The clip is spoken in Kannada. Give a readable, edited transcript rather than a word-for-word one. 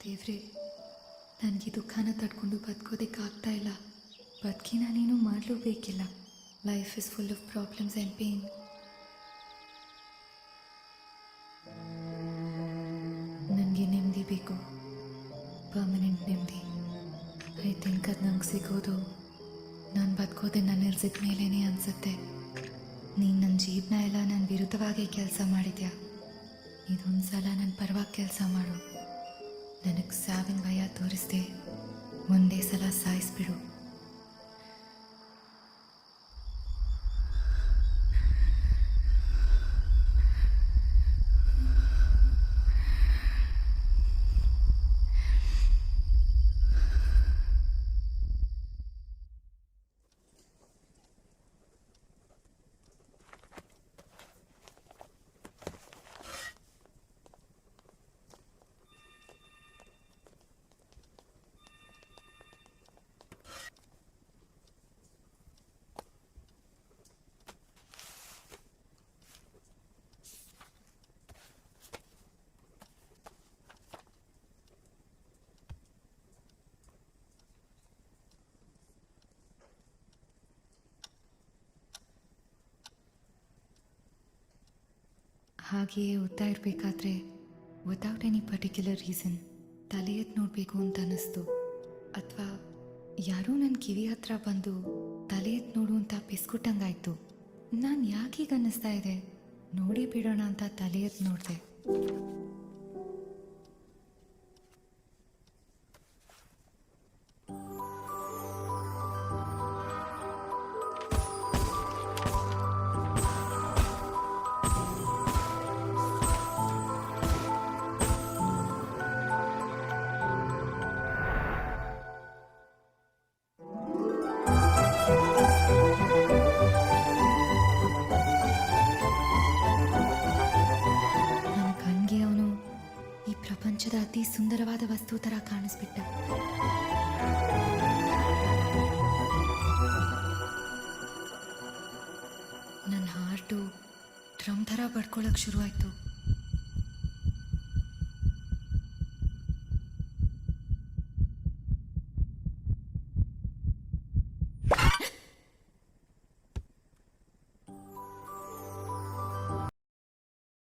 ದೇವ್ರೆ, ನನಗೆ ದುಃಖನ ತಡ್ಕೊಂಡು ಬದುಕೋದಕ್ಕಾಗ್ತಾ ಇಲ್ಲ. ಬದುಕಿ ನಾನೇನು ಮಾಡಲೇಬೇಕಿಲ್ಲ. Life is full of problems and pain. ನನಗೆ ನೆಮ್ಮದಿ ಬೇಕು, ಪರ್ಮನೆಂಟ್ ನೆಮ್ಮದಿ. ಐ ಥಿಂಕ್ ಅದು ನಂಗೆ ಸಿಗೋದು ನಾನು ಬದುಕೋದೆ ನನ್ನ ಇರ್ಸಿದ ಮೇಲೇ ಅನಿಸುತ್ತೆ. ನೀನು ನನ್ನ ಜೀವನ ಎಲ್ಲ ನನ್ನ ವಿರುದ್ಧವಾಗಿ ಕೆಲಸ ಮಾಡಿದ್ಯಾ. ಇದೊಂದು ಸಲ ನನ್ನ ಪರವಾಗಿ ಕೆಲಸ ಮಾಡು. ನನಗೆ ಸಾವಿನ ಭಯ ತೋರಿಸ್ದೆ ಒಂದೇ ಸಲ ಸಾಯಿಸ್ಬಿಡು. ಹಾಗೆಯೇ ಓದ್ತಾ ಇರಬೇಕಾದ್ರೆ ವಿತೌಟ್ ಎನಿ ಪರ್ಟಿಕ್ಯುಲರ್ ರೀಸನ್ ತಲೆ ಎತ್ತು ನೋಡಬೇಕು ಅಂತ ಅನ್ನಿಸ್ತು. ಅಥವಾ ಯಾರೋ ನನ್ನ ಕಿವಿ ಹತ್ರ ಬಂದು ತಲೆ ಎತ್ತು ನೋಡು ಅಂತ ಪಿಸ್ಕೊಟ್ಟಂಗಾಯ್ತು. ನಾನು ಯಾಕೀಗ ಅನ್ನಿಸ್ತಾ ಇದೆ ನೋಡಿ ಬಿಡೋಣ ಅಂತ ತಲೆ ಎತ್ತು ನೋಡಿದೆ. ಪ್ರಪಂಚದ ಅತಿ ಸುಂದರವಾದ ವಸ್ತು ಥರ ಕಾಣಿಸ್ಬಿಟ್ಟ. ನನ್ನ ಹಾರ್ಟು ಡ್ರಮ್ ಥರ ಬಡ್ಕೊಳ್ಳೋಕೆ ಶುರುವಾಯಿತು.